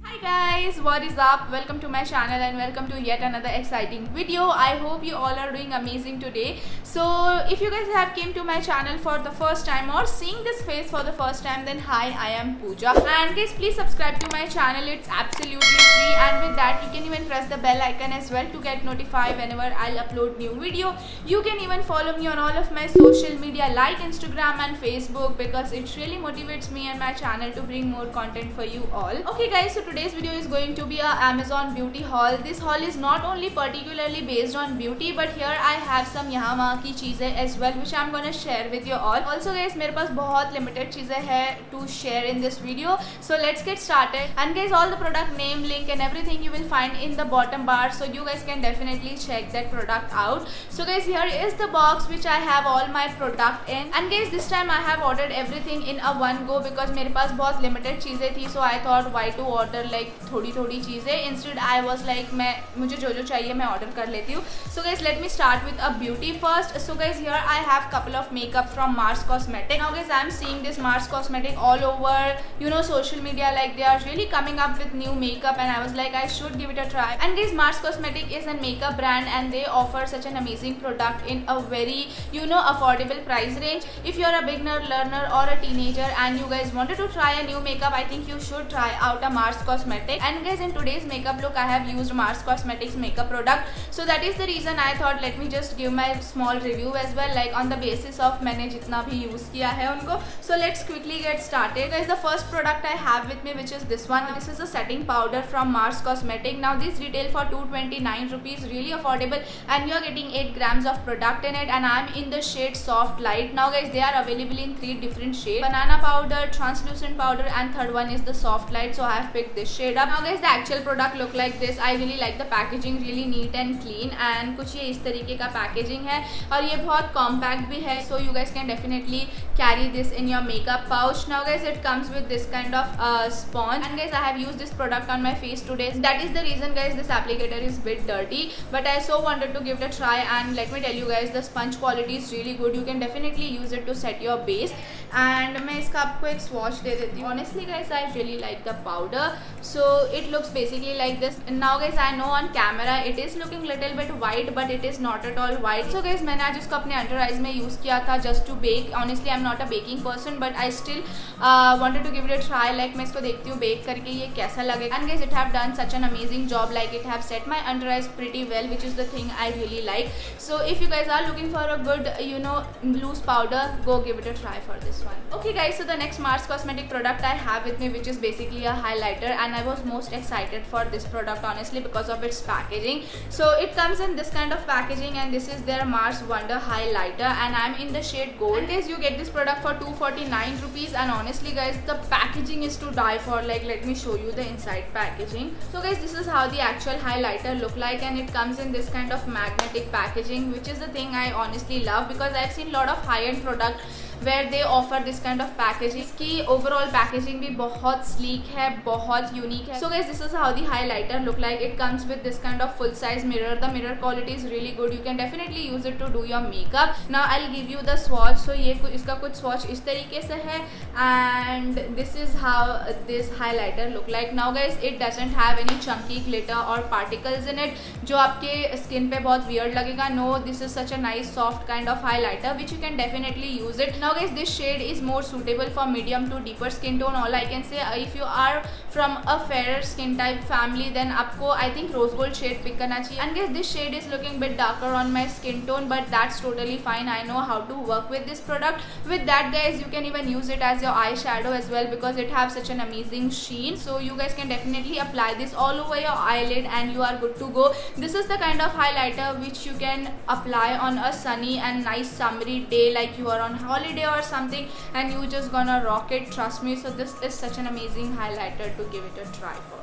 Hi guys, what is up? Welcome to my channel and welcome to yet another exciting video. I hope you all are doing amazing today. So if you guys have came to my channel for the first time or seeing this face for the first time, then hi, I am Pooja. And guys, please subscribe to my channel. It's absolutely free, and with that you can even press the bell icon as well to get notified whenever I'll upload new video. You can even follow me on all of my social media like Instagram and Facebook, because it really motivates me and my channel to bring more content for you all. Okay guys, so today's video is going to be a Amazon beauty haul. This haul is not only particularly based on beauty, but here I have some यहाँ वहाँ की चीज़ें as well which I'm gonna share with you all. Also guys, मेरे पास बहुत limited चीज़ें हैं to share in this video. So let's get started. And guys, all the product name, link and everything you will find in the bottom bar, so you guys can definitely check that product out. So guys, here is the box which I have all my product in. And guys, this time I have ordered everything in a one go because मेरे पास बहुत limited चीज़ें थी. So I thought why to order like थोड़ी थोड़ी चीज़ें. Instead I was like मुझे जो चाहिए मैं order कर लेती हूँ. So guys, let me start with a beauty first. So guys, here I have couple of makeup from Mars Cosmetic. Now guys, I am seeing this Mars Cosmetic all over social media, like they are really coming up with new makeup, and I was like I should give it a try. And guys, Mars Cosmetic is a makeup brand and they offer such an amazing product in a very affordable price range. If you are a beginner, learner or a teenager and you guys wanted to try a new makeup, I think you should try out a Mars Cosmetic. And guys, in today's makeup look I have used Mars Cosmetics makeup product, so that is the reason I thought let me just give my small review as well, like on the basis of मैंने जितना भी use किया है उनको. So let's quickly get started. Guys, the first product I have with me, which is this one. This is a setting powder from Mars Cosmetic. Now this retail for 229 rupees, really affordable, and you are getting 8 grams of product in it, and I am in the shade Soft Light. Now guys, they are available in 3 different shades: banana powder, translucent powder, and third one is the Soft Light. So I have picked this shade up. Now guys, the actual product look like this. I really like the packaging, really neat and clean, and कुछ ये इस तरीके का packaging है और ये बहुत compact भी है. So you guys can definitely carry this in your makeup pouch. Now guys, it comes with this kind of sponge, and guys, I have used this product on my face today. That is the reason guys, this applicator is a bit dirty, but I so wanted to give it a try, and let me tell you guys, the sponge quality is really good. You can definitely use it to set your base. And मैं इसका आपको एक swatch दे देती हूँ. Honestly guys, I really like the powder. So it looks basically like this. Now guys, I know on camera it is looking little bit white, but it is not at all white. So guys, मैंने आज इसको अपने under eyes में use किया था just to bake. Honestly, I'm not a baking person, but I still wanted to give it a try. Like मैं इसको देखती हूँ bake करके ये कैसा लगेगा. And guys, it have done such an amazing job. Like it have set my under eyes pretty well, which is the thing I really like. So if you guys are looking for a good loose powder, go give it a try for this one. Okay guys, so the next Mars Cosmetic product I have with me, which is basically a highlighter, and I was most excited for this product honestly because of its packaging. So it comes in this kind of packaging, and this is their Mars Wonder highlighter, and I'm in the shade gold. And guys, you get this product for 249 rupees, and honestly guys, the packaging is to die for. Like let me show you the inside packaging. So guys, this is how the actual highlighter look like, and it comes in this kind of magnetic packaging, which is the thing I honestly love, because I've seen lot of high-end product where they offer this kind of packaging. इसकी overall packaging भी बहुत sleek है, बहुत unique है. So guys, this is how the highlighter look like. It comes with this kind of full size mirror. The mirror quality is really good. You can definitely use it to do your makeup. Now I'll give you the swatch. So ये इसका कुछ swatch इस तरीके से है, and this is how this highlighter look like. Now guys, it doesn't have any chunky glitter or particles in it जो आपके skin पे बहुत weird लगेगा. No, this is such a nice soft kind of highlighter which you can definitely use it. Now guys, this shade is more suitable for medium to deeper skin tone. All I can say, if you are from a fairer skin type family, then आपको I think rose gold shade pick करना चाहिए. And guys, this shade is looking bit darker on my skin tone, but that's totally fine. I know how to work with this product. With that guys, you can even use it as your eyeshadow as well, because it has such an amazing sheen. So you guys can definitely apply this all over your eyelid and you are good to go. This is the kind of highlighter which you can apply on a sunny and nice summery day, like you are on holiday or something, and you just gonna rock it, trust me. So this is such an amazing highlighter to give it a try for.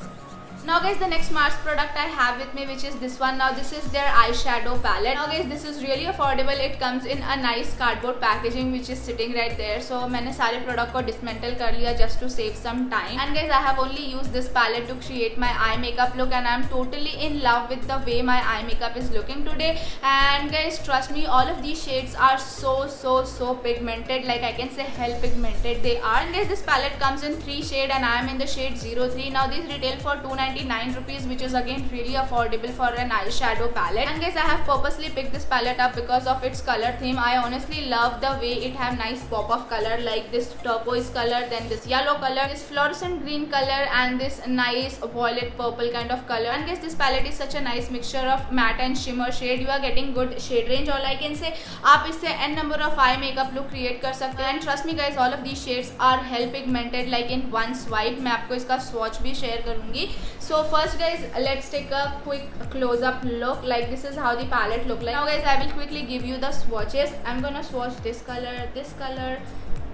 Now guys, the next Mars product I have with me, which is this one. Now this is their eyeshadow palette. Now guys, this is really affordable. It comes in a nice cardboard packaging which is sitting right there. So मैंने सारे product को dismantle कर लिया just to save some time. And guys, I have only used this palette to create my eye makeup look, and I'm totally in love with the way my eye makeup is looking today. And guys, trust me, all of these shades are so pigmented. Like I can say hell pigmented they are. And guys, this palette comes in 3 shades and I am in the shade 03. Now these retail for 299 rupees, which is again really affordable for an eyeshadow palette. And guys, I have purposely picked this palette up because of its color theme. I honestly love the way it have nice pop of color, like this turquoise color, then this yellow color, this fluorescent green color, and this nice violet purple kind of color. And guys, this palette is such a nice mixture of matte and shimmer shade. You are getting good shade range. All I can say, आप इससे n number of eye makeup look create कर सकते हैं. And trust me guys, all of these shades are hell pigmented like in one swipe. मैं आपको इसका swatch भी share करूँगी. So first guys, let's take a quick close up look. Like this is how the palette look like. Now guys, I will quickly give you the swatches. I'm gonna swatch this color, this color,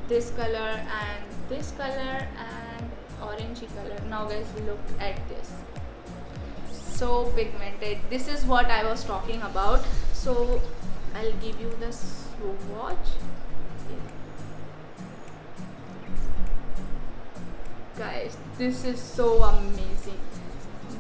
this color, and this color, and orangey color. Now guys, look at this. So pigmented. This is what I was talking about. So I'll give you the swatch. Guys, this is so amazing.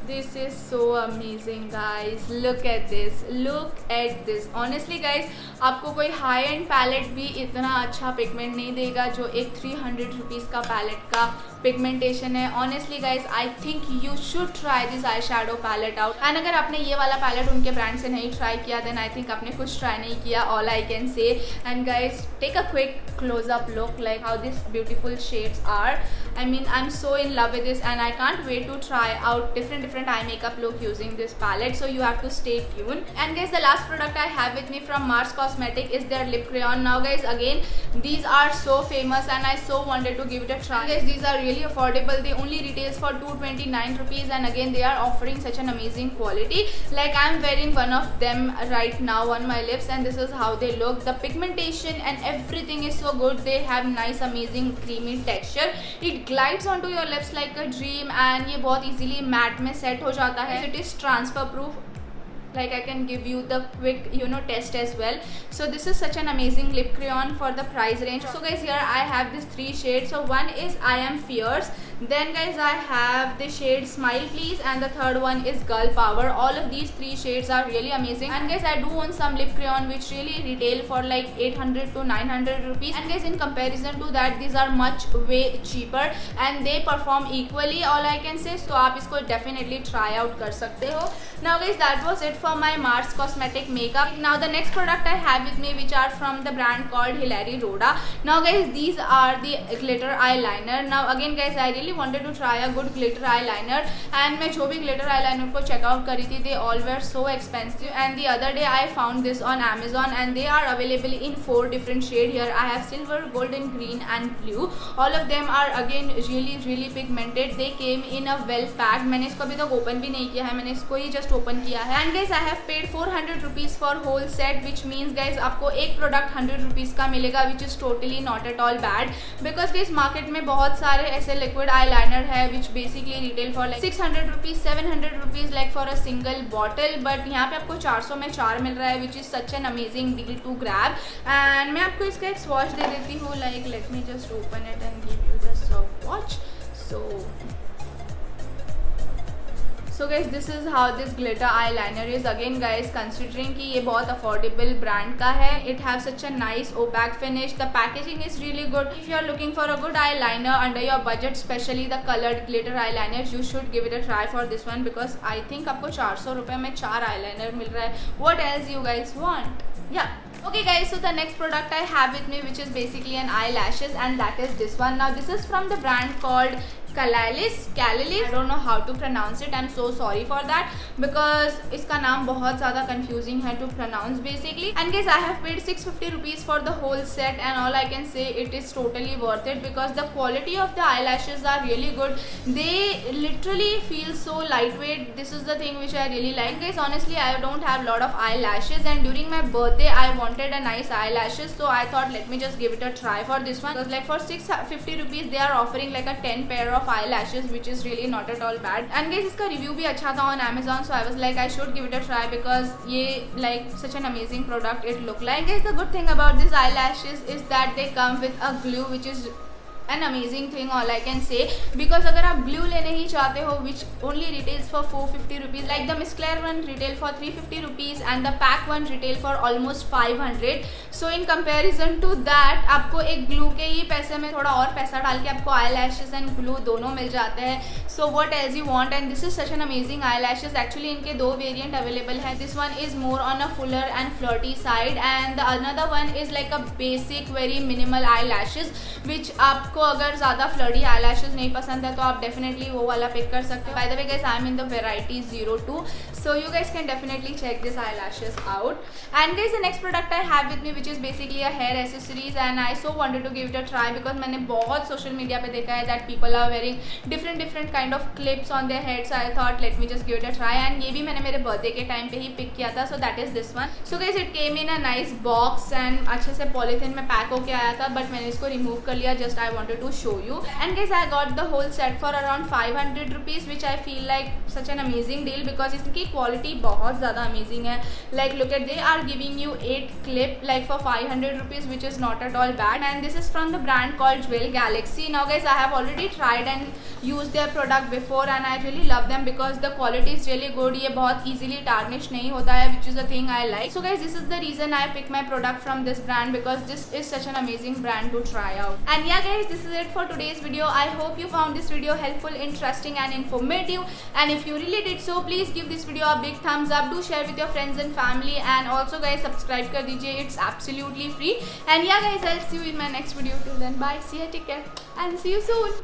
This is so amazing guys. Look at this. Look at this. Honestly guys, आपको कोई high and palette भी इतना अच्छा pigment नहीं देगा जो एक 300 rupees का पैलेट का पिगमेंटेशन है. Honestly guys, I think you should try this eye shadow palette out. And अगर आपने ये वाला पैलेट उनके ब्रांड से नहीं ट्राई किया, देन आई थिंक आपने कुछ ट्राई नहीं किया. All I can say. And guys, take a quick close up look like how this beautiful shades are. I mean, I'm so in love with this and I can't wait to try out different eye makeup look using this palette. So you have to stay tuned. And guys, the last product I have with me from Mars Cosmetic is their lip crayon. Now guys, again, these are so famous and I so wanted to give it a try. Guys, these are really affordable. They only retails for 229 rupees, and again they are offering such an amazing quality. Like I'm wearing one of them right now on my lips and this is how they look. The pigmentation and everything is so good. They have nice amazing creamy texture. It glides onto your lips like a dream and ये बहुत easily matte में set हो जाता है. It is transfer proof. Like I can give you the quick test as well. So this is such an amazing lip crayon for the price range. So guys, here I have these 3 shades. So one is I Am Fierce, then guys I have the shade Smile Please, and the third one is Girl Power. All of these 3 shades are really amazing. And guys, I do own some lip crayon which really retail for like 800 to 900 rupees. And guys, in comparison to that, these are much way cheaper and they perform equally. All I can say. So आप इसको definitely try out कर सकते हो. Now guys, that was it for my Mars Cosmetic makeup. Now the next product I have with me, which are from the brand called Hilary Rhoda. Now guys, these are the glitter eyeliner. Now again guys, I really wanted to try a good glitter eyeliner, and मैं जो भी glitter eyeliner को check out करी थी, they all were so expensive. And the other day I found this on Amazon and they are available in 4 different shades. Here I have silver, golden, green and blue. All of them are again really pigmented. They came in a well packed. मैंने इसको अभी तक open भी नहीं किया है, मैंने इसको ही just open किया है. And guys, I have paid 400 rupees for whole set, which means guys आपको एक प्रोडक्ट 100 rupees का मिलेगा, which is totally not at all bad. Because guys, market में बहुत सारे ऐसे लिक्विड आईलाइनर है which basically retail for like 600 rupees, 700 rupees like for a single bottle, but यहाँ पे आपको 400 में 4 मिल रहा है, which is such an amazing deal to grab. And मैं आपको इसका एक swatch दे देती हूँ. Like let me just open it and give you the swatch. So guys, this is how this glitter eyeliner is. Again guys, considering कि ये बहुत affordable brand का है, it has such a nice opaque finish. The packaging is really good. If you are looking for a good eyeliner under your budget, especially the colored glitter eyeliners, you should give it a try for this one, because I think आपको 400 रुपये में 4 eyeliner मिल रहा है. What else you guys want? Yeah. Okay guys, so the next product I have with me, which is basically an eyelashes, and that is this one. Now this is from the brand called Calalis. I don't know how to pronounce it. I'm so sorry for that because इसका नाम बहुत ज़्यादा confusing है to pronounce basically. And guys, I have paid 650 rupees for the whole set, and all I can say, it is totally worth it because the quality of the eyelashes are really good. They literally feel so lightweight. This is the thing which I really like. Guys, honestly, I don't have a lot of eyelashes, and during my birthday, I wanted a nice eyelashes, so I thought let me just give it a try for this one. Because like for 650 rupees, they are offering like a 10 pair of of eyelashes which is really not at all bad. And guys, इसका review भी अच्छा था on Amazon, so I was like I should give it a try because ये like such an amazing product it looked like. Guys, the good thing about these eyelashes is that they come with a glue which is an amazing thing, all I can say, because अगर आप glue लेने ही चाहते हो which only retails for 450 rupees, like the Miss Claire one retail for 350 rupees and the pack one retail for almost 500. So in comparison to that आपको एक glue के ही पैसे में थोड़ा और पैसा डाल के आपको eyelashes and glue दोनों मिल जाते हैं. So what else you want? And this is such an amazing eyelashes. Actually इनके दो variant available है. This one is more on a fuller and flirty side and the another one is like a basic very minimal eyelashes which आपको अगर ज़्यादा flirty eyelashes नहीं पसंद है तो आप डेफिनेटली वो वाला पिक कर सकते हो. By the way guys, I am in the variety 02, so you guys can definitely check this eyelashes out. And guys, the next product I have with me which is basically a hair accessories and I so wanted to give it a try because मैंने बहुत social media पे देखा है that people are wearing different kind of clips on their heads. So I thought let me just give it a try and ये भी मैंने मेरे birthday के टाइम पे ही पिक किया था. So that is this one. So guys, it came in a nice box and अच्छे से पॉलीथिन में पैक होके आया था, बट मैंने इसको रिमूव कर लिया. Just I wanted to show you. And guys, I got the whole set for around 500 rupees which I feel like such an amazing deal because इसकी quality बहुत ज़्यादा amazing है. Like look at, they are giving you 8 clip like for 500 rupees which is not at all bad. And this is from the brand called Jewel Galaxy. Now guys, I have already tried and used their product before and I really love them because the quality is really good. ये बहुत easily tarnish नहीं होता है which is the thing I like. So guys, this is the reason I picked my product from this brand because this is such an amazing brand to try out. And yeah guys, this is it for today's video. I hope you found this video helpful, interesting and informative, and if you really did so, please give this video a big thumbs up. Do share with your friends and family and also guys subscribe कर दीजिए, it's absolutely free. And yeah guys, I'll see you in my next video. Till then, bye, see ya, take care and see you soon.